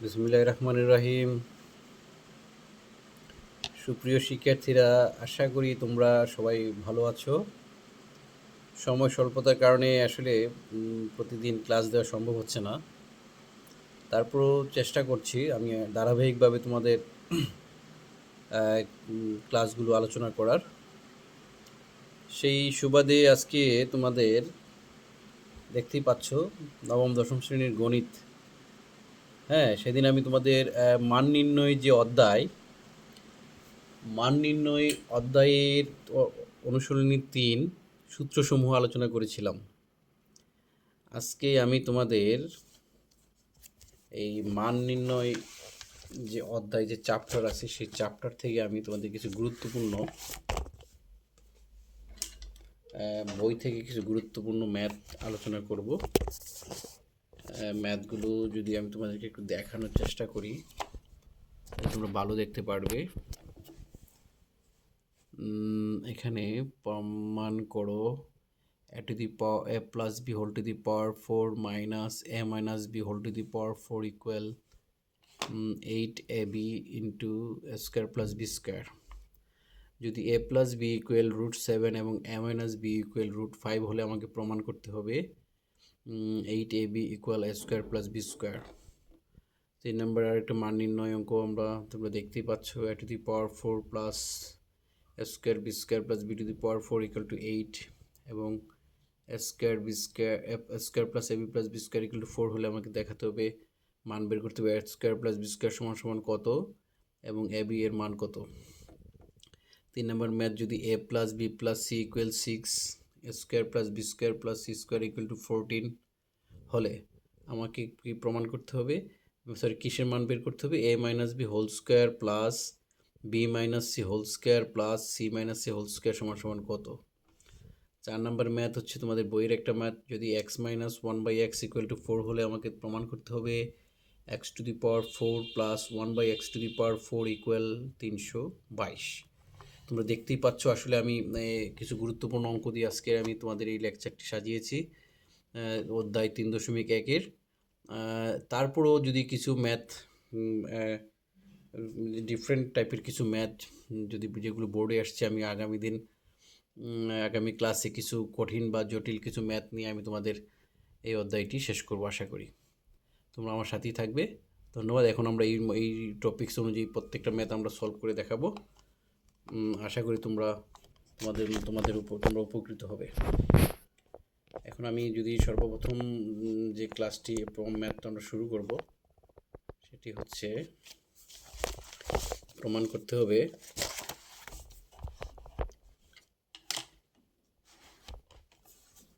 বিসমিল্লাহির রহমানির রহিম। সুপ্রিয় শিক্ষার্থীরা, আশা করি তোমরা সবাই ভালো আছো। সময় স্বল্পতার কারণে আসলে প্রতিদিন ক্লাস দেওয়া সম্ভব হচ্ছে না। তারপরও চেষ্টা করছি আমি ধারাবাহিকভাবে তোমাদের ক্লাসগুলো আলোচনা করার। সেই সুবাদে আজকে তোমাদের দেখতেই পাচ্ছ নবম দশম শ্রেণীর গণিত। হ্যাঁ, সেদিন আমি তোমাদের মান নির্ণয় যে মান নির্ণয় অধ্যায়ের অনুশীলনী ৩ সূত্রসমূহ আলোচনা করেছিলাম। আজকে আমি তোমাদের এই মান নির্ণয় যে অধ্যায় যে চ্যাপ্টার আছে সেই চ্যাপ্টার থেকে আমি তোমাদের কিছু গুরুত্বপূর্ণ বই থেকে কিছু গুরুত্বপূর্ণ ম্যাথ আলোচনা করব। ম্যাথগুলো যদি আমি তোমাদেরকে একটু দেখানোর চেষ্টা করি তোমরা ভালো দেখতে পারবে। এখানে প্রমাণ করো a to the power a plus b whole to the power 4 minus a minus b whole to the power 4 equal 8ab into a square plus b square। যদি a plus b equal √7 এবং a minus b equal √5 হলে আমাকে প্রমাণ করতে হবে 8ab equal a square plus b square। 3 নম্বর আরেকটা মান নির্ণয় অঙ্ক তোমরা দেখতেই পাচ্ছ a to the power 4 plus a square b square plus b to the power 4 equal to 8 এবং a square b square a square plus ab plus b square equal to 4 হলে আমাকে দেখাতে হবে মান বের করতে হবে a square plus b square সমান সমান কত এবং ab এর মান কত। 3 নম্বর ম্যাথ যদি a plus b plus c equal 6 a square plus b square plus c square equal to 14 হলে আমাকে কি প্রমাণ করতে হবে, সরি কিসের মান বের করতে হবে, a minus b whole square plus b minus c whole square plus c minus c whole square সমান সমান কত। 4 নম্বর ম্যাথ হচ্ছে তোমাদের বইয়ের একটা ম্যাথ, যদি x minus 1/x equal to 4 হলে আমাকে প্রমাণ করতে হবে x to the power 4 plus 1/x to the power 4 equal 322। তোমরা দেখতেই পাচ্ছ আসলে আমি কিছু গুরুত্বপূর্ণ অঙ্ক দিয়ে আজকে আমি তোমাদের এই লেকচারটি সাজিয়েছি অধ্যায় 3.1-এর। তারপরেও যদি কিছু ম্যাথ ডিফারেন্ট টাইপের কিছু ম্যাথ যদি যেগুলো বোর্ডে আসছে আমি আগামী ক্লাসে কিছু কঠিন বা জটিল কিছু ম্যাথ নিয়ে আমি তোমাদের এই অধ্যায়টি শেষ করব আশা করি। তোমরা আমার সাথেই থাকবে। ধন্যবাদ। এখন আমরা এই টপিকস অনুযায়ী প্রত্যেকটা ম্যাথ আমরা সলভ করে দেখাবো। আশা করি তোমরা উপকৃত হবে। এখন আমি যদি সর্বপ্রথম যে ক্লাসটি ম্যাথটা আমরা শুরু করব সেটি হচ্ছে প্রমাণ করতে হবে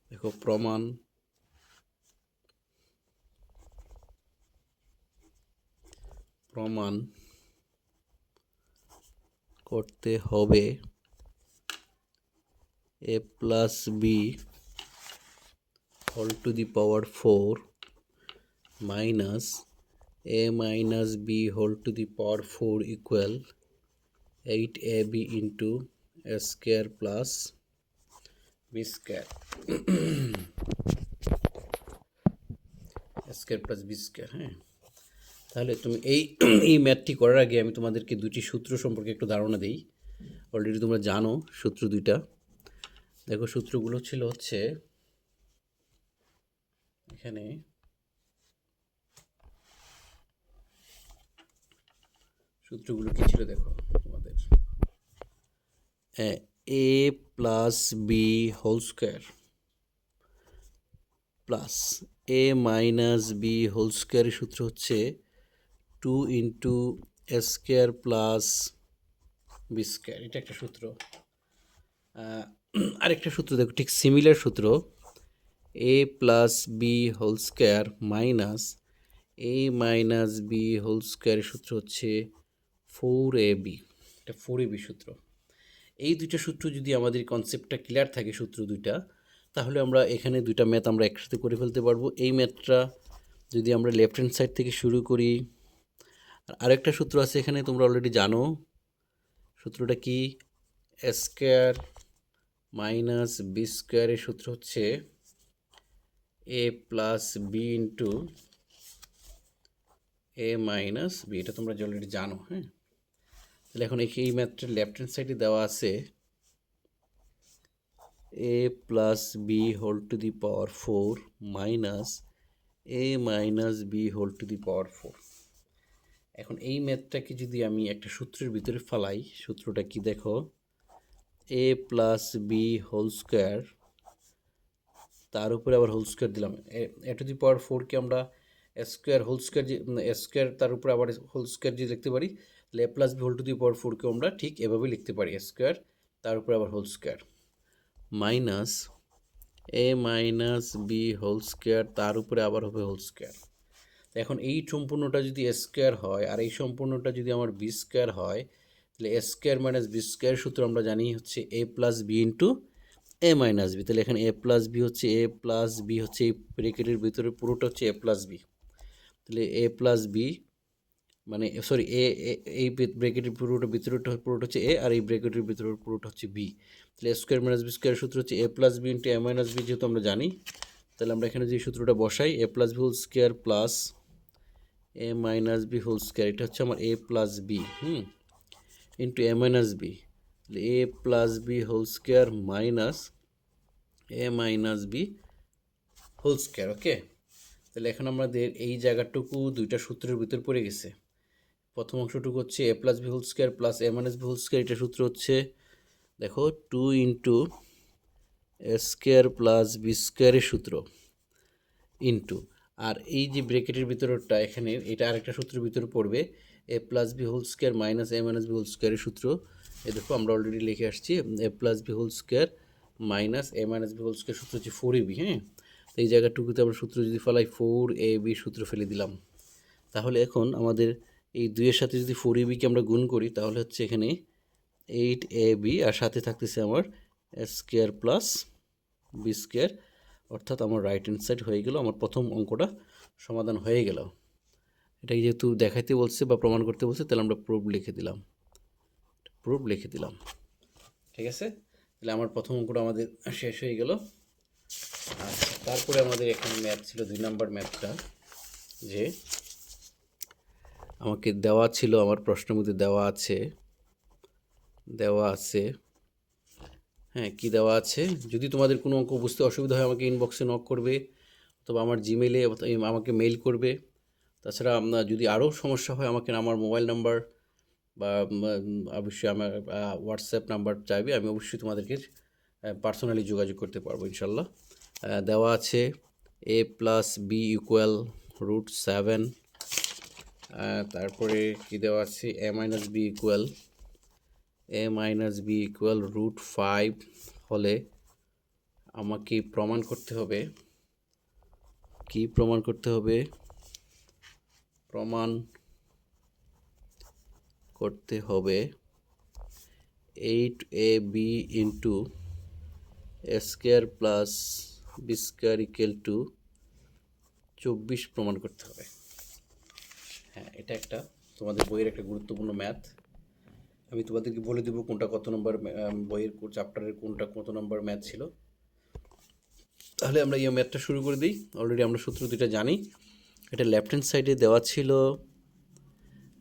দেখো প্রমাণ করতে হবে a plus b whole to the power 4 minus a minus b whole to the power 4 equal 8ab into a square plus b square square plus B square. হ্যাঁ, তাহলে তুমি এই ম্যাথটি করার আগে আমি তোমাদেরকে দুটি সূত্র সম্পর্কে একটু ধারণা দিই। অলরেডি তোমরা জানো সূত্র দুইটা। দেখো সূত্রগুলো ছিল হচ্ছে এখানে সূত্রগুলো কি ছিল দেখো তোমাদের, a plus B whole square plus a minus B whole স্কোয়ারের সূত্র হচ্ছে 2 ইন্টু এ স্কোয়ার প্লাস বি স্কোয়ার। এটা একটা সূত্র। আরেকটা সূত্র দেখো ঠিক সিমিলার সূত্র, a plus B whole square minus a minus B whole স্কোয়ারের সূত্র হচ্ছে 4ab। এটা 4ab সূত্র। এই দুইটা সূত্র যদি আমাদের কনসেপ্টটা ক্লিয়ার থাকে সূত্র দুইটা, তাহলে আমরা এখানে দুইটা ম্যাথ আমরা একসাথে করে ফেলতে পারবো। এই ম্যাথটা যদি আমরা লেফট হ্যান্ড সাইড থেকে শুরু করি, আরেকটা সূত্র আছে এখানে তোমরা অলরেডি জানো। সূত্রটা কি, এ স্কোয়ার মাইনাস বি স্কোয়ারের সূত্র হচ্ছে এ plus b into a minus B, এটা তোমরা অলরেডি জানো। হ্যাঁ, তাহলে এখন এই ম্যাথটার লেফট হ্যান্ড সাইডে দেওয়া আছে a plus B whole to the power 4 minus a minus B whole to the power 4। এখন এই ম্যাথটাকে যদি আমি একটা সূত্রের ভিতরে ফালাই, সূত্রটা কি দেখো, এ প্লাস বি হোল স্কোয়ার, তার উপরে আবার হোল স্কোয়ার দিলাম। এ টু দি পাওয়ার 4কে আমরা স্কোয়ার হোল স্কোয়ার, স্কোয়ার তার উপরে আবার হোল স্কোয়ার যদি লিখতে পারি, তাহলে a plus B whole to the power 4কেও আমরা ঠিক এভাবে লিখতে পারি, স্কোয়ার তার উপরে আবার whole square minus a minus B whole square তার উপরে আবার হবে হোল স্কোয়ার। এখন এই সম্পূর্ণটা যদি স্কোয়ার হয় আর এই সম্পূর্ণটা যদি আমার বি স্কোয়ার হয়, তাহলে a square minus B square সূত্র আমরা জানি হচ্ছে এ plus b into a minus b. তাহলে এখানে এ প্লাস বি হচ্ছে এ প্লাস বি হচ্ছে এই ব্রেকেটের ভিতরে পুরোটা হচ্ছে এ প্লাস বি। তাহলে এ প্লাস বি মানে সরি এই ব্রেকেটের ভিতরটা হচ্ছে এ, আর এই ব্রেকেটের ভিতরে পুরোটা হচ্ছে বি। তাহলে a square minus B square সূত্র হচ্ছে এ plus b into a minus b, যেহেতু আমরা জানি, তাহলে আমরা এখানে যে সূত্রটা বসাই a plus B whole square plus a minus B whole square, এটা হচ্ছে আমার a plus b into a minus b, তাহলে a plus B whole square minus a minus B whole square. Okay, তাহলে এখন আমাদের এই জায়গাটুকু দুইটা সূত্রের ভিতর পড়ে গেছে। প্রথম অংশটুকু হচ্ছে এ plus B whole square plus a minus B whole square, এটা সূত্র হচ্ছে দেখো 2 ইন্টু এ স্কোয়ার প্লাস বি স্কোয়ারের সূত্র ইন্টু, আর এই যে ব্রেকেটের ভিতরটা এখানে এটা আরেকটা সূত্রের ভিতরে পড়বে a plus B whole square minus a minus B whole স্কোয়ারের সূত্র। এ দেখো আমরা অলরেডি লিখে আসছি a plus B whole square minus a minus B whole square সূত্র হচ্ছে 4ab। হ্যাঁ, তো এই জায়গাটুকুতে আমরা সূত্র যদি ফেলাই 4ab সূত্র ফেলে দিলাম, তাহলে এখন আমাদের এই দুইয়ের সাথে যদি 4abকে আমরা গুণ করি, তাহলে হচ্ছে এখানে 8ab আর সাথে থাকতেছে আমার স্কোয়ার প্লাস বি স্কোয়ার, অর্থাৎ আমার রাইট হ্যান্ড সাইড হয়ে গেল, আমার প্রথম অঙ্কটা সমাধান হয়ে গেল। এটাকে যেহেতু দেখাইতে বলছে বা প্রমাণ করতে বলছে, তাহলে আমরা প্রুফ লিখে দিলাম, ঠিক আছে। তাহলে আমার প্রথম অঙ্কটা আমাদের শেষ হয়ে গেল। আচ্ছা, তারপরে আমাদের এখানে ম্যাথ ছিল 2 নাম্বার ম্যাথটা, যে আমাকে দেওয়া ছিল, আমার প্রশ্নের মধ্যে দেওয়া আছে হ্যাঁ, কি দেওয়া আছে, যদি তোমাদের কোনো অঙ্ক বুঝতে অসুবিধা হয় আমাকে ইনবক্সে নক করবে, অথবা আমার জিমেইলে আমাকে মেইল করবে। তাছাড়া যদি আরও সমস্যা হয় আমাকে আমার মোবাইল নাম্বার বা অবশ্যই আমার হোয়াটসঅ্যাপ নাম্বার চাইবে, আমি অবশ্যই তোমাদেরকে পার্সোনালি যোগাযোগ করতে পারবো ইনশাল্লাহ। দেওয়া আছে এ প্লাস বি ইকুয়াল √7, তারপরে কি দেওয়া আছে এ মাইনাস বি ইকুয়াল √5 হলে আমাকে প্রমাণ করতে হবে, প্রমাণ করতে হবে 8ab into A square plus B square equal to 24 প্রমাণ করতে হবে। হ্যাঁ, এটা একটা তোমাদের বইয়ের একটা গুরুত্বপূর্ণ ম্যাথ। আমি তোমাদেরকে বলে দেবো কোনটা কত নম্বর বইয়ের চ্যাপ্টারের কোনটা কত নম্বর ম্যাথ ছিল। তাহলে আমরা এই ম্যাথটা শুরু করে দিই। অলরেডি আমরা সূত্র দুইটা জানি। এটা লেফট হ্যান্ড সাইডে দেওয়া ছিল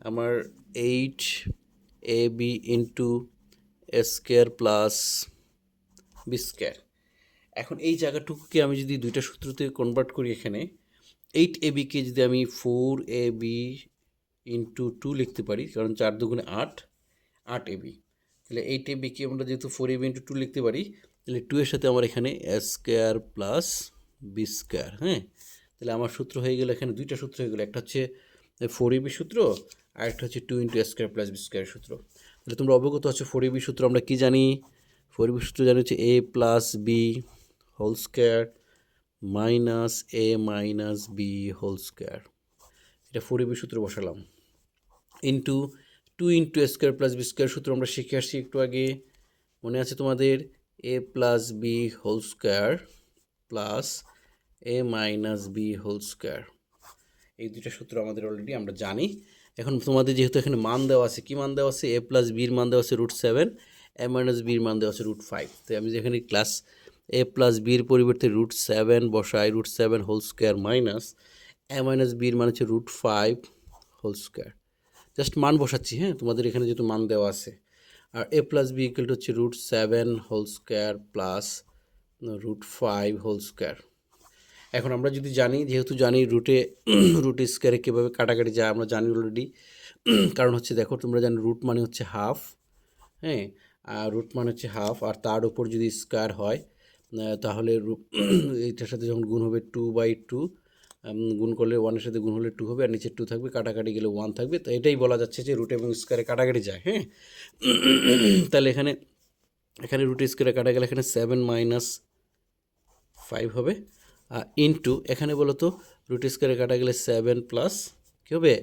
আমার 8ab ইন্টু এ স্কোয়ার প্লাস বি স্কোয়ার। এখন এই জায়গাটুকুকে আমি যদি দুইটা সূত্রতে কনভার্ট করি, এখানে 8abকে যদি আমি 4ab ইন্টু 2 লিখতে পারি, কারণ 4 দুগুণে 8ab, তাহলে 8abকে আমরা যেহেতু 4ab ইন্টু 2 লিখতে পারি, তাহলে 2 এর সাথে আমার এখানে এ স্কোয়ার প্লাস বি স্কোয়ার। হ্যাঁ, তাহলে আমার সূত্র হয়ে গেল, এখানে দুইটা সূত্র হয়ে গেল, একটা হচ্ছে 4ab সূত্র আর একটা হচ্ছে 2 ইন্টু এ স্কোয়ার প্লাস বি স্কোয়ার সূত্র। তাহলে তোমরা অবগত আছো 4ab সূত্র আমরা কি জানি, 4ab সূত্র জানি হচ্ছে এ plus B whole square minus a minus B whole square. এটা 4ab সূত্র বসালাম, ইন্টু 2 ইন্টু এ স্কোয়ার প্লাস বি স্কোয়ার সূত্র আমরা শিখে আসছি একটু আগে, মনে আছে তোমাদের, a plus B whole square plus a minus B whole square. এই দুইটা সূত্র আমাদের অলরেডি আমরা জানি। এখন তোমাদের যেহেতু এখানে মান দেওয়া আছে, কি মান দেওয়া আছে, এ প্লাস বির মান দেওয়া আছে √7, এ মাইনাস বির মান দেওয়া আছে √5। তো আমি যেখানে ক্লাস এ প্লাস বির পরিবর্তে √7 বসাই, √7 whole square minus a minus বির মান হচ্ছে √5 হোল স্কোয়ার। জাস্ট মান বসাচ্ছি, হ্যাঁ, তোমাদের এখানে যেহেতু মান দেওয়া আছে। আর A plus B equal to হচ্ছে √7 whole square plus √5 whole square. এখন আমরা যদি জানি, যেহেতু জানি রুট স্কোয়ারে কীভাবে কাটাকাটি যায় আমরা জানি অলরেডি। কারণ হচ্ছে দেখো, তোমরা জানো রুট মানে হচ্ছে হাফ, হ্যাঁ, আর রুট মানে হচ্ছে হাফ, আর তার উপর যদি স্কোয়ার হয় তাহলে এইটার সাথে যখন গুণ হবে 2/2, গুণ করলে 1-এর সাথে গুণ হলে 2 হবে, আর নিচে 2 থাকবে, কাটাকাটি গেলে 1 থাকবে। তো এটাই বলা যাচ্ছে যে রুট এবং স্কোয়ারে কাটাকাটি যায়, হ্যাঁ। তাহলে এখানে রুট স্কোয়ারে কাটা গেলে এখানে 7 - 5 হবে, আর ইনটু এখানে বলো তো রুট স্কোয়ারে কাটা গেলে 7 প্লাস কী হবে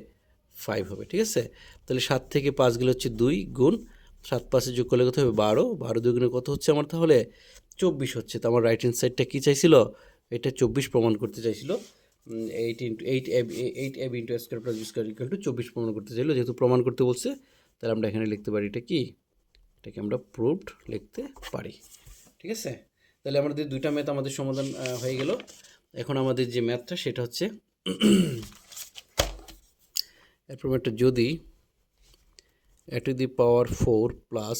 5 হবে, ঠিক আছে। তাহলে 7 থেকে 5 গেলে হচ্ছে 2 গুণ 7 5 যোগ করলে কত হবে 12, 12 দুগুণে কত হচ্ছে আমার তাহলে 24 হচ্ছে। তো আমার রাইট হ্যান্ড সাইডটা কী চাইছিল, এটা 24 প্রমাণ করতে চাইছিল। 8ab into square plus B square equal to 24 প্রমাণ করতে চাইলো। যেহেতু প্রমাণ করতে বলছে, তাহলে আমরা এখানে লিখতে পারি এটা কি, এটাকে আমরা প্রুভড লিখতে পারি, ঠিক আছে। তাহলে আমাদের দুইটা ম্যাথ আমাদের সমাধান হয়ে গেল। এখন আমাদের যে ম্যাথটা সেটা হচ্ছে এরপর একটা, যদি a to the power 4 plus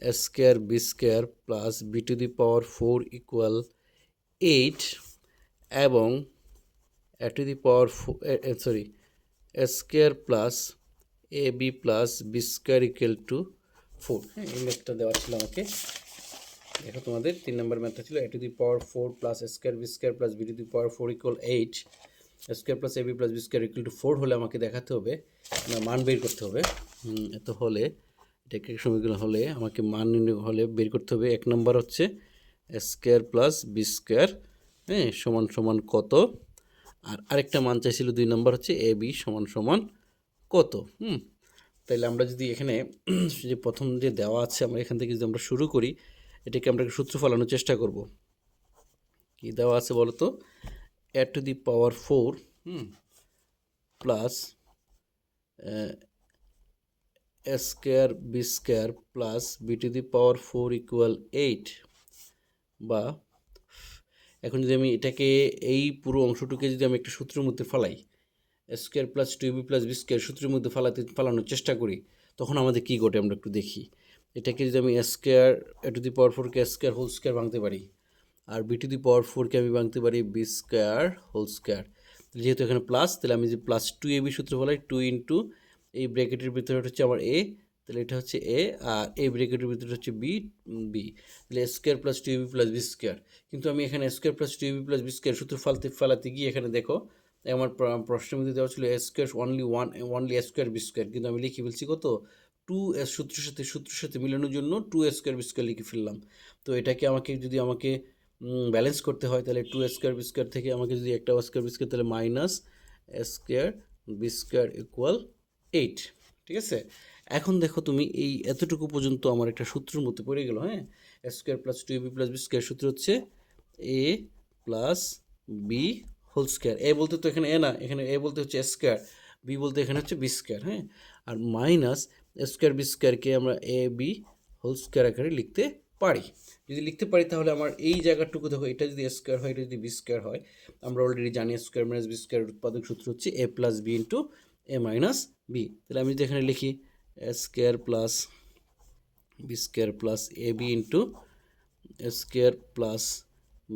a square B square plus b to the power 4 equal 8 এবং a to the power a square plus A B plus B square equal to 4, হ্যাঁ, এই ম্যাথটা দেওয়া ছিল আমাকে। দেখো তোমাদের 3 নম্বর ম্যাথটা ছিল a to the power 4 plus a square B square plus b to the power 4 equal 8, a square plus A B plus B square equal to 4 হলে আমাকে দেখাতে হবে, মান বের করতে হবে। এত হলে এটাকে সমীকরণ হলে আমাকে মান হলে বের করতে হবে। 1 নম্বর হচ্ছে a square plus B square, হ্যাঁ, সমান সমান কত, আর আরেকটা মান চাইছিল 2 নম্বর হচ্ছে এ বি সমান সমান কত। তাইলে আমরা যদি এখানে যে প্রথম যে দেওয়া আছে, আমরা এখান থেকে যদি আমরা শুরু করি, এটাকে আমরা সূত্র ফলানোর চেষ্টা করব। কি দেওয়া আছে বলো তো, a to the power 4 plus a square B square plus B to the power 4 equal 8, বা এখন যদি আমি এটাকে এই পুরো অংশটুকে যদি আমি একটা সূত্রের মধ্যে ফালাই, square plus 2ab plus B square সূত্রের মধ্যে ফালানোর চেষ্টা করি, তখন আমাদের কী ঘটে আমরা একটু দেখি। এটাকে যদি আমি square a to the power 4কে স্কোয়ার হোল স্কোয়ার ভাঙতে পারি, আর বি টু দি পাওয়ার 4কে আমি ভাঙতে পারি বি স্কোয়ার হোল স্কোয়ার। যেহেতু এখানে প্লাস, তাহলে আমি যে প্লাস 2ab সূত্র ফলাই, 2 ইন্টু এই ব্র্যাকেটের ভিতরে হচ্ছে আমার এ, তাহলে এটা হচ্ছে এ, আর এই ব্র্যাকেটের ভিতরে হচ্ছে বি, তাহলে square plus 2ab plus B square. কিন্তু আমি এখানে square plus 2ab plus B square সূত্র ফালাতে গিয়ে এখানে দেখো আমার প্রশ্নের মধ্যে দেওয়া ছিল square only square B square, কিন্তু আমি লিখে ফেলছি কত 2 সূত্রের সাথে মিলানোর জন্য 2 স্কোয়ার বি স্কোয়ার লিখে ফেললাম। তো এটাকে যদি আমাকে ব্যালেন্স করতে হয়, তাহলে 2 স্কোয়ার বি স্কোয়ার থেকে আমাকে যদি একটা স্কোয়ার বি স্কোয়ার, তাহলে minus square B square equal 8, ঠিক আছে। এখন দেখো তুমি এই এতটুকু পর্যন্ত আমার একটা সূত্রের মধ্যে পড়ে গেল, হ্যাঁ। Square plus 2ab plus B square সূত্র হচ্ছে এ প্লাস বি হোল স্কোয়ার। এ বলতে তো এখানে এ না, এখানে এ বলতে হচ্ছে স্কোয়ার, বি বলতে এখানে হচ্ছে বি স্কোয়ার, হ্যাঁ। আর মাইনাস স্কোয়ার বি স্কোয়ারকে আমরা এ বি হোল স্কোয়ার আকারে লিখতে পারি। যদি লিখতে পারি তাহলে আমার এই জায়গাটুকু দেখো, এটা যদি স্কোয়ার হয়, এটা যদি বি স্কোয়ার হয়, আমরা অলরেডি জানি স্কোয়ার মাইনাস বি স্কোয়ার উৎপাদক সূত্র হচ্ছে এ plus b into a minus b. তাহলে আমি যদি এখানে লিখি square plus B square plus A b into square plus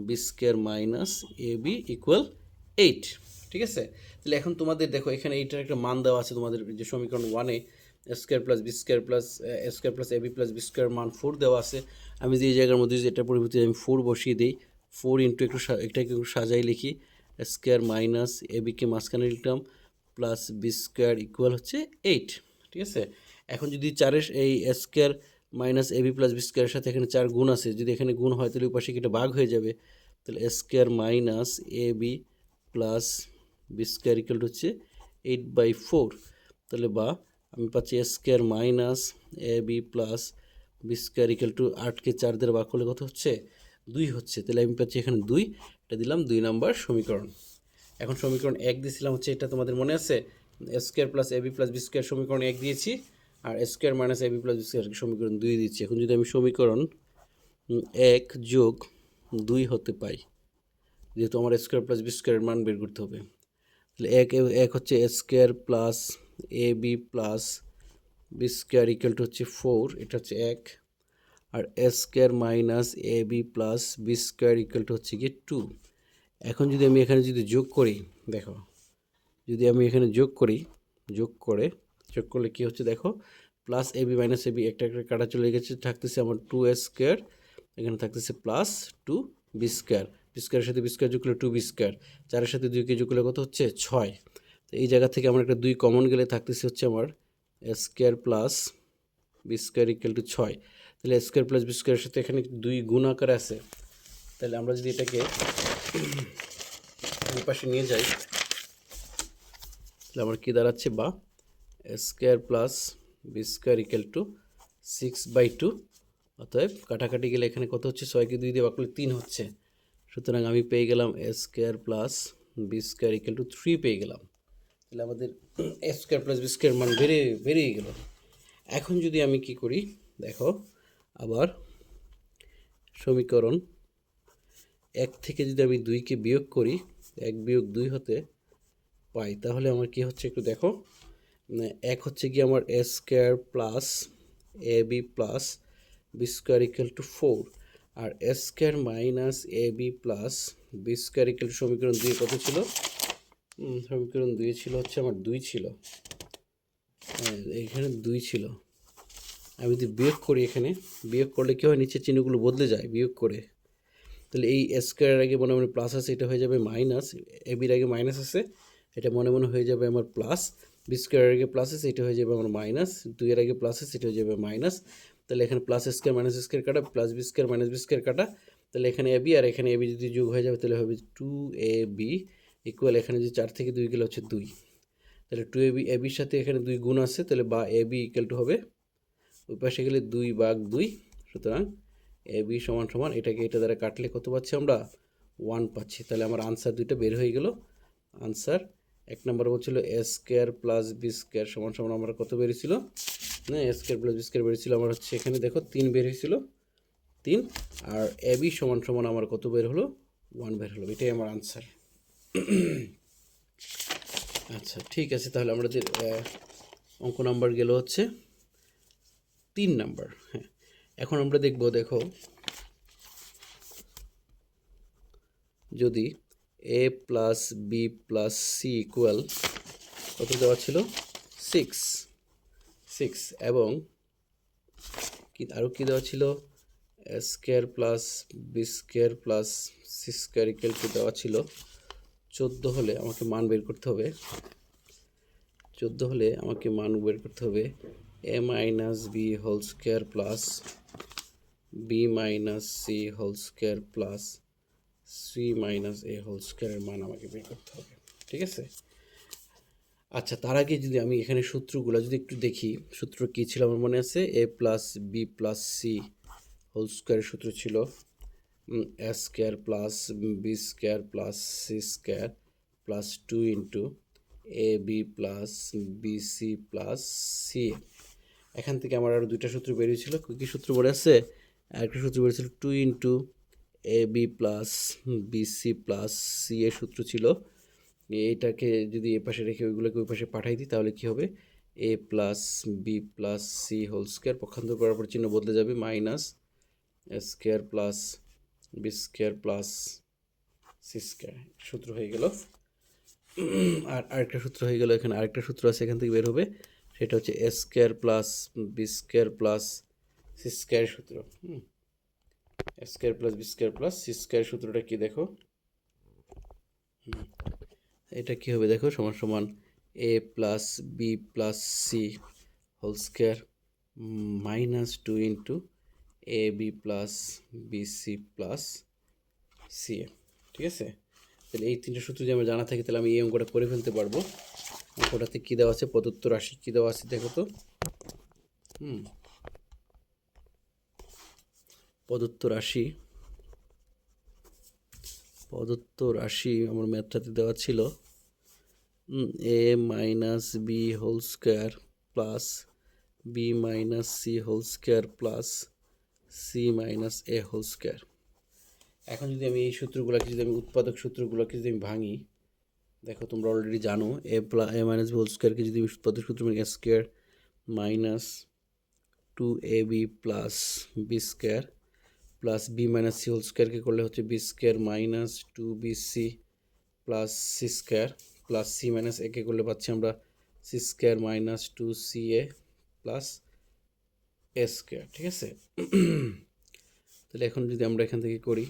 B square minus a b equal 8, ঠিক আছে। তাহলে এখন তোমাদের দেখো এখানে এইটার একটা মান দেওয়া আছে তোমাদের যে সমীকরণ 1-এ, square plus B square plus square plus A B plus B square মান 4 দেওয়া আছে। আমি যে এই জায়গার মধ্যে যদি এটা পরিবর্তে আমি 4 বসিয়ে দিই, 4 ইন্টু এটাকে একটু সাজাই লিখি, স্কোয়ার মাইনাস এ বিকে মাঝখানে লিখলাম প্লাস বি স্কোয়ার ইকুয়াল হচ্ছে 8, ঠিক আছে। এখন যদি 4-এর এই square minus a B plus b স্কোয়ারের সাথে এখানে 4 গুণ আছে, যদি এখানে গুণ হয় তাহলে ওই পাশে এটা ভাগ হয়ে যাবে, তাহলে square minus a B plus B square equal হচ্ছে 8/4। তাহলে বা আমি পাচ্ছি square minus a B plus B square equal to 8কে 4 দিয়ে ভাগ করলে কত হচ্ছে 2 হচ্ছে। তাহলে আমি পাচ্ছি এখানে 2, এটা দিলাম 2 নম্বর সমীকরণ। এখন সমীকরণ 1 দিয়েছিলাম হচ্ছে, এটা তোমাদের মনে আছে, square plus A B plus B square সমীকরণ 1 দিয়েছি, আর square minus a B plus B square সমীকরণ 2 দিচ্ছি। এখন যদি আমি সমীকরণ 1 যোগ 2 হতে পাই, যেহেতু আমার স্কোয়ার প্লাস বি স্কোয়ারের মান বের করতে হবে, তাহলে এক হচ্ছে a square plus A B plus B square equal to হচ্ছে 4, এটা হচ্ছে 1। আর a square minus a B plus B square equal to হচ্ছে কি 2। এখন যদি আমি এখানে যদি যোগ করি, দেখো যদি আমি এখানে যোগ করলে কি হচ্ছে দেখো, plus A B minus a B একটা একটা কাটা চলে গেছে, থাকতেছে আমার 2 স্কোয়ার, এখানে থাকতেছে প্লাস 2 বি স্কোয়ার, বি স্কোয়ারের সাথে বি স্কোয়ার যোগ করলে 2 বি স্কোয়ার, 4-এর সাথে 2কে যোগ করলে কত হচ্ছে 6। তো এই জায়গা থেকে আমার একটা 2 কমন গেলে থাকতেছে হচ্ছে আমার a square plus B square equal to 6। তাহলে এ স্কোয়ার প্লাস বি স্কোয়ারের সাথে এখানে 2 গুণ আকারে আছে। তাহলে আমরা যদি এটাকে এই পাশে নিয়ে যাই, তাহলে আমার কী দাঁড়াচ্ছে, বা a square plus B square equal to 6/2। অতএব কাটাকাটি গেলে এখানে কত হচ্ছে, 6কে 2 দিয়ে ভাগ করলে 3 হচ্ছে। সুতরাং আমি পেয়ে গেলাম a square plus B square equal to 3 পেয়ে গেলাম। তাহলে আমাদের a square plus B square মান বেরিয়ে গেল। এখন যদি আমি কি করি দেখো, আবার সমীকরণ 1 থেকে যদি আমি 2কে বিয়োগ করি, 1 বিয়োগ 2 হতে পাই, তাহলে আমার কি হচ্ছে একটু দেখো। 1 হচ্ছে কি আমার a square plus A B plus B square equal to 4, আর a square minus a B plus B square equal to সমীকরণ 2 কত ছিল, সমীকরণ 2 ছিল হচ্ছে আমার 2 ছিল, এখানে 2 ছিল। আমি যদি বিয়োগ করি, এখানে বিয়োগ করলে কী হয়, নিচের চিহ্নগুলো বদলে যায় বিয়োগ করে। তাহলে এই স্কোয়ারের আগে মনে মনে প্লাস আছে, এটা হয়ে যাবে মাইনাস, এ বির আগে মাইনাস আছে, এটা মনে মনে হয়ে যাবে আমার প্লাস, বি স্কোয়ারের আগে প্লাস আছে, এটা হয়ে যাবে আমার মাইনাস, 2-এর আগে প্লাস আছে, এটা হয়ে যাবে মাইনাস। তাহলে এখানে প্লাস স্কোয়ার মাইনাস স্কোয়ার কাটা, plus B square minus B square কাটা, তাহলে এখানে এ বি আর এখানে এ বি যদি যোগ হয়ে যাবে, তাহলে হবে 2ab ইকুয়াল, এখানে যে 4 থেকে 2 গেলে হচ্ছে 2। তাহলে 2ab, এ বির সাথে এখানে 2 গুণ আছে, তাহলে বা এ বি ইকুয়াল টু হবে, ওই পাশে গেলে 2/2। সুতরাং এ বি সমান সমান, এটাকে এটা দ্বারা কাটলে কত পাচ্ছি আমরা, 1 পাচ্ছি। তাহলে আমার আনসার দুইটা বের হয়ে গেল। আনসার 1 নম্বর বলছিল এ স্কোয়ার প্লাস বি স্কোয়ার সমান সমান আমার কত বেরিয়েছিল, না এ স্কোয়ার প্লাস বি স্কোয়ার বেরিয়েছিল আমার হচ্ছে, এখানে দেখো 3 বের হয়েছিল, 3। আর এ বি সমান সমান আমার কত বের হলো, 1 বের হলো। এটাই আমার আনসার। আচ্ছা ঠিক আছে, তাহলে আমাদের অঙ্ক নাম্বার গেল হচ্ছে 3 নাম্বার। হ্যাঁ, এখন আমরা দেখো যদি a plus b plus c equal কত দেওয়া ছিল, 6 এবং কি আরও কী দেওয়া ছিল, a square plus B square plus C square equal to দেওয়া ছিল 14 হলে আমাকে মান বের করতে হবে। 14 হলে আমাকে মান বের করতে হবে a minus B whole square plus b minus c whole square plus c minus a whole স্কোয়ারের মান আমাকে বের করতে হবে। ঠিক আছে, আচ্ছা তার আগে যদি আমি এখানে সূত্রগুলো যদি একটু দেখি, সূত্র কী ছিল আমার মনে আছে, a plus b plus c whole স্কোয়ারের সূত্র ছিল a square plus B square plus C square plus 2 into a B plus b c plus c. এখান থেকে আমার আরও দুইটা সূত্র বেরিয়েছিল, কী সূত্র মনে আছে, আরেকটা সূত্র বেরিয়েছিল 2 into a B plus b c plus c এর সূত্র ছিল। এইটাকে যদি এ পাশে রেখে ওইগুলোকে ওই পাশে পাঠাই দিই, তাহলে কী হবে, a plus b plus c whole square, পক্ষান্তর করার পর চিহ্ন বদলে যাবে, minus a square plus B square plus C square সূত্র হয়ে গেল। আর আরেকটা সূত্র হয়ে গেল, এখানে আরেকটা সূত্র আছে এখান থেকে বের হবে, সেটা হচ্ছে a square plus B square plus C square সূত্র। A square plus B square plus C square সূত্রটা কি দেখো, এটা কি হবে দেখো, সমান সমান a plus b plus c whole square minus 2 into a B plus b c plus c a. ঠিক আছে, তাহলে এই তিনটে সূত্র যদি আমার জানা থাকে, তাহলে আমি এই অঙ্কটা করে ফেলতে পারবো। অঙ্কটাতে কী দেওয়া আছে, প্রদত্ত রাশি কী দেওয়া আছে দেখো তো, প্রদত্ত রাশি আমার ম্যাথটাতে দেওয়া ছিল a minus B whole square plus b minus c whole square plus c minus a whole square. এখন যদি আমি এই সূত্রগুলোকে যদি আমি উৎপাদক সূত্রগুলোকে যদি আমি ভাঙি, দেখো তোমরা অলরেডি জানো এ মাইনাস বি হোল স্কোয়ারকে যদি উৎপাদক সূত্র মানে a square minus 2ab plus B square plus b minus c whole স্কোয়ারকে করলে হচ্ছে b square minus 2bc plus C square plus c minus একে করলে পাচ্ছি আমরা c square minus 2ca plus a square. ঠিক আছে, তাহলে এখন যদি আমরা এখান থেকে করি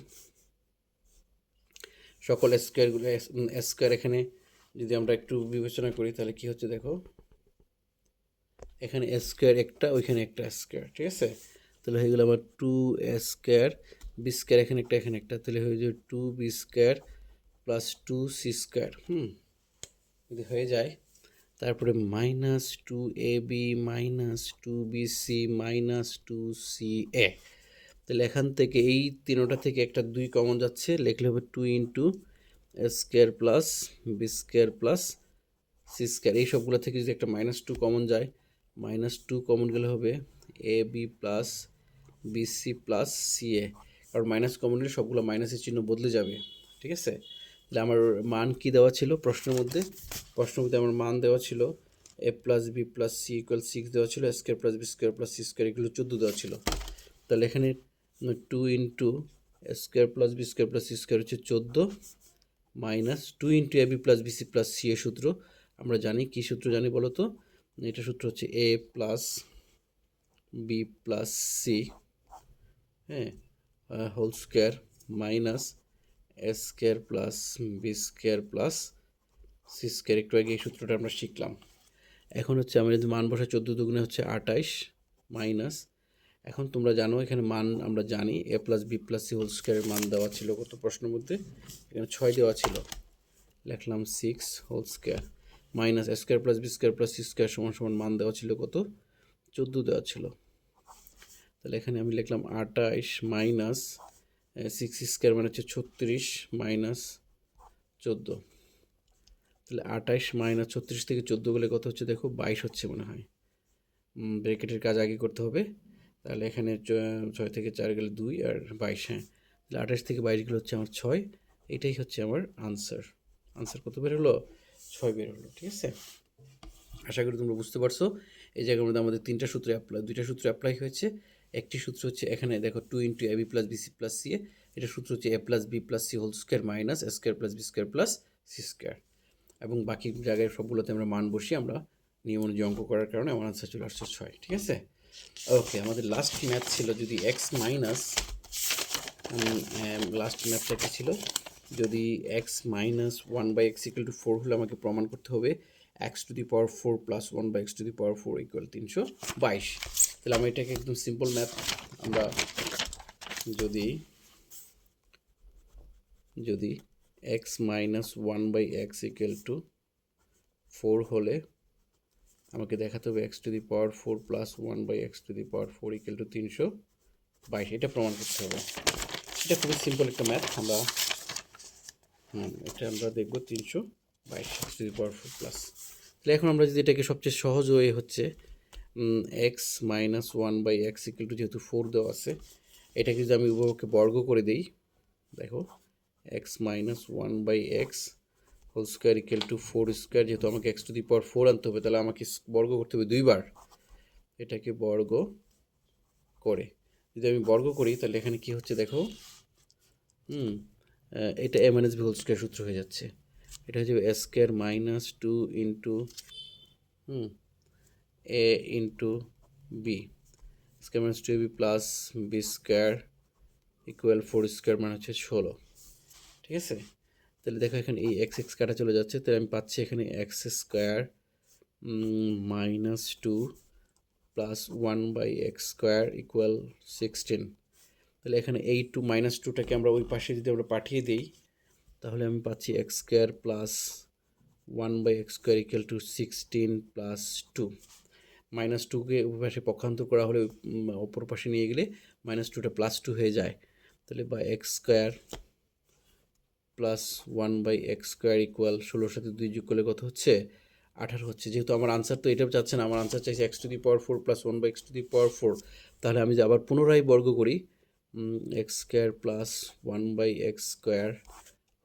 সকল স্কোয়ারগুলো স্কোয়ার এখানে যদি আমরা একটু বিবেচনা করি তাহলে কি হচ্ছে দেখো, এখানে স্কোয়ার একটা ওইখানে একটা স্কোয়ার। ঠিক আছে, তাহলে হয়ে গেলো আমার 2a² বি স্কোয়ার এখানে একটা তাহলে হয়ে যাবে 2b² প্লাস 2c²। যদি হয়ে যায় তারপরে minus 2ab minus 2bc minus 2ca। তাহলে এখান থেকে এই তিনোটা থেকে একটা 2 কমন যাচ্ছে, লিখলে হবে 2 into square plus B square plus C square. এই সবগুলো থেকে যদি একটা -2 কমন যায়, -2 কমন গেলে হবে a B plus bc plus ca, কারণ মাইনাস কমন গেলে সবগুলো মাইনাসের চিহ্ন বদলে যাবে। ঠিক আছে, তাহলে আমার মান কি দেওয়া ছিল প্রশ্নের মধ্যে আমার মান দেওয়া ছিল a plus b plus c equal 6 দেওয়া ছিল, square plus B square plus C square এগুলো 14 দেওয়া ছিল। তাহলে এখানে 2 into square plus B square plus C square হচ্ছে 14 minus 2 into a B plus bc plus c এর সূত্র আমরা জানি, কি সূত্র জানি বলো তো, এটা সূত্র হচ্ছে এ প্লাস বি প্লাস সি, হ্যাঁ, whole square minus a square plus B square plus C square. একটু আগে এই সূত্রটা আমরা শিখলাম। এখন হচ্ছে আমরা যদি মান বসে 14 দুগুণে হচ্ছে 28 মাইনাস, এখন তোমরা জানো এখানে মান আমরা জানি a plus b plus c whole স্কোয়ারের মান দেওয়া ছিল কত প্রশ্নের মধ্যে, এখানে 6 দেওয়া ছিল, লিখলাম 6 whole square minus a square plus B square plus C square সমান সমান মান দেওয়া ছিল কত 14 দেওয়া ছিল। তাহলে এখানে আমি লিখলাম 28 মাইনাস 6 স্কোয়ার মানে হচ্ছে 36 মাইনাস 14। তাহলে 28 মাইনাস 36 থেকে 14 গেলে কত হচ্ছে দেখো 22 হচ্ছে মনে হয়, ব্র্যাকেটের কাজ আগে করতে হবে। তাহলে এখানে 6 থেকে 4 গেলে 2 আর 22, হ্যাঁ, তাহলে 28 থেকে 22 গেলে হচ্ছে আমার 6। এটাই হচ্ছে আমার আনসার কত বের হলো 6 বের হলো। ঠিক আছে, আশা করি তোমরা বুঝতে পারছো। এই জায়গার মধ্যে আমাদের দুইটা সূত্র অ্যাপ্লাই হয়েছে। একটি সূত্র হচ্ছে এখানে দেখো 2 into a B plus bc plus c a, এটা সূত্র হচ্ছে এ plus b plus c whole square minus a square plus B square plus C square, এবং বাকি জায়গায় সবগুলোতে আমরা মান বসিয়ে আমরা নিয়ম অনুযায়ী অঙ্ক করার কারণে আমার আনসার চলে আসছে 6। ঠিক আছে, ওকে, আমাদের লাস্ট ম্যাথ ছিল যদি এক্স মাইনাস, লাস্ট ম্যাথটা কি ছিল, যদি x minus 1/x equal to 4 হলে আমাকে প্রমাণ করতে হবে x to the power 4 plus 1/x to the power 4 equal 322। তাহলে আমরা এটাকে একদম সিম্পল ম্যাথ, আমরা যদি x minus 1/x equal to 4 হলে আমাকে দেখাতে হবে x to the power 4 plus 1/x to the power 4 equal to 322, এটা প্রমাণ করতে হবে। এটা খুবই সিম্পল একটা ম্যাথ, এটা আমরা দেখব 322 x to the power 4 plus. তাহলে এখন আমরা যদি এটাকে সবচেয়ে সহজ ওয়ে হচ্ছে x minus 1/x equal to যেহেতু 4 দেওয়া আছে, এটাকে যদি আমি উভয়কে বর্গ করে দিই, দেখো X minus 1/x whole square equal to 4 square, যেহেতু আমাকে এক্স টু দি পাওয়ার 4 আনতে হবে তাহলে আমাকে বর্গ করতে হবে 2 বার। এটাকে বর্গ করে যদি আমি বর্গ করি তাহলে এখানে কি হচ্ছে দেখো, এটা a minus B whole square সূত্র হয়ে যাচ্ছে। এটা হচ্ছে a square minus 2 into a into b square minus 2ab plus B square equal 4 square মানে হচ্ছে 16। ঠিক আছে, তাহলে দেখো এখানে এই এক্স এক্স কাটা চলে যাচ্ছে, তাহলে আমি পাচ্ছি এখানে x square minus 2 plus 1/x square equal 16। তাহলে এখানে এই -2টাকে আমরা ওই পাশে যদি আমরা পাঠিয়ে দিই তাহলে আমি পাচ্ছি x square plus 1/x square equal two 16 plus 2। -2কে ওই পাশে পক্ষান্তর করা হলে অপর পাশে নিয়ে গেলে -2টা +2 হয়ে যায়। তাহলে বা x square plus 1/x square equal 16 সাথে 2 যোগ করলে কত হচ্ছে 18 হচ্ছে। যেহেতু আমার আনসার তো এটা চাচ্ছে না, আমার আনসার চাইছে x to the power 4 plus 1/x to the power 4। তাহলে আমি যদি আবার পুনরায় বর্গ করি x square plus 1/x square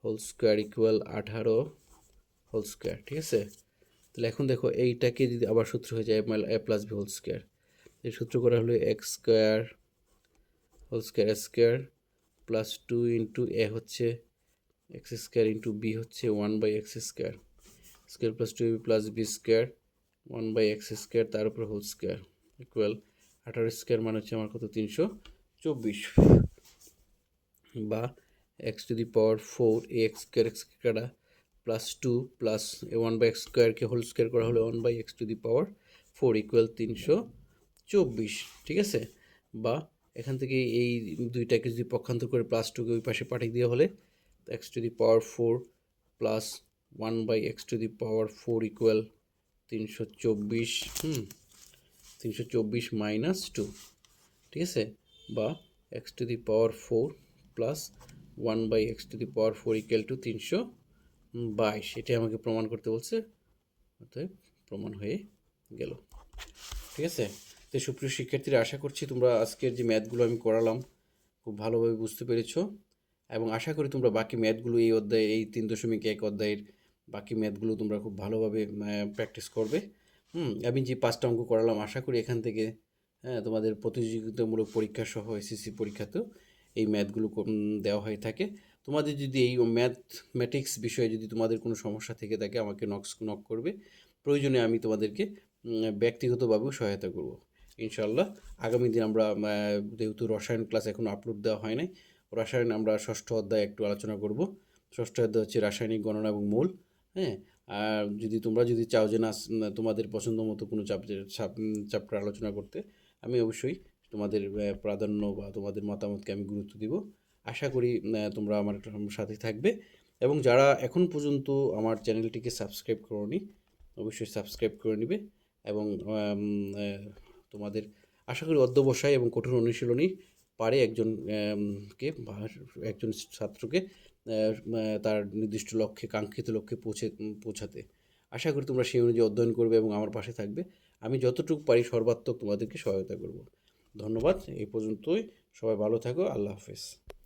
whole square equal 18 whole square, ঠিক আছে। তাহলে এখন দেখো এইটাকে যদি আবার সূত্র হয়ে যায় a plus B whole square, এই সূত্র করা হলো x square whole square square plus 2 into a হচ্ছে এক্স স্কোয়ার ইন্টু বি হচ্ছে 1/x square square plus 2ab plus B square 1/x square তার উপর হোল স্কোয়ার ইকুয়াল 18 স্কোয়ার মানে হচ্ছে আমার কত 324, বা এক্স টু দি পাওয়ার 4 এ x square plus 2 plus 1/x স্কোয়ারকে হোল স্কোয়ার করা হলে 1/x to the power 4 equal 324, ঠিক আছে। বা এখান থেকে এই দুইটাকে যদি পক্ষান্তর করে প্লাস 2কে ওই পাশে পাঠিয়ে দেওয়া হলে x to the power 4 plus 1/x to the power 4 equal 324, 324 minus 2, ঠিক আছে। বা x to the power 4 plus 1/x to the power 4 equal to 322, এটাই আমাকে প্রমাণ করতে বলছে, অতএব প্রমাণ হয়ে গেল, ঠিক আছে। তো সুপ্রিয় শিক্ষার্থীরা, আশা করছি তোমরা আজকের যে ম্যাথগুলো আমি করালাম খুব ভালোভাবে বুঝতে পেরেছো, এবং আশা করি তোমরা বাকি ম্যাথগুলো এই অধ্যায়ে এই 3.1 অধ্যায়ের বাকি ম্যাথগুলো তোমরা খুব ভালোভাবে প্র্যাকটিস করবে। আমি যে 5টা অঙ্ক করালাম আশা করি এখান থেকে তোমাদের প্রতিযোগিতামূলক পরীক্ষা সহ এসএসসি পরীক্ষাতেও এই ম্যাথগুলো দেওয়া হয়ে থাকে। তোমাদের যদি এই ম্যাথমেটিক্স বিষয়ে যদি তোমাদের কোনো সমস্যা থেকে থাকে আমাকে নক করবে, প্রয়োজনে আমি তোমাদেরকে ব্যক্তিগতভাবেও সহায়তা করব ইনশাল্লাহ। আগামী দিন আমরা যেহেতু রসায়ন ক্লাস এখনও আপলোড দেওয়া হয় নাই, রসায়ন আমরা 6ষ্ঠ অধ্যায় একটু আলোচনা করব। 6ষ্ঠ অধ্যায় হচ্ছে রাসায়নিক গণনা এবং মূল। হ্যাঁ, আর যদি তোমরা যদি চাও যে না তোমাদের পছন্দ মতো কোনো চ্যাপ্টার আলোচনা করতে, আমি অবশ্যই তোমাদের প্রাধান্য বা তোমাদের মতামতকে আমি গুরুত্ব দিব। আশা করি তোমরা আমার সাথে থাকবে, এবং যারা এখন পর্যন্ত আমার চ্যানেলটিকে সাবস্ক্রাইব করোনি অবশ্যই সাবস্ক্রাইব করে নিবে। এবং তোমাদের আশা করি অধ্যবসায় এবং কঠোর অনুশীলনী পারে একজন ছাত্রকে তার নির্দিষ্ট লক্ষ্যে কাঙ্ক্ষিত লক্ষ্যে পৌঁছাতে। আশা করি তোমরা সেই অনুযায়ী অধ্যয়ন করবে এবং আমার পাশে থাকবে। আমি যতটুকু পারি সর্বাত্মক তোমাদেরকে সহায়তা করব। ধন্যবাদ, এই পর্যন্তই। সবাই ভালো থাকো। আল্লাহ হাফেজ।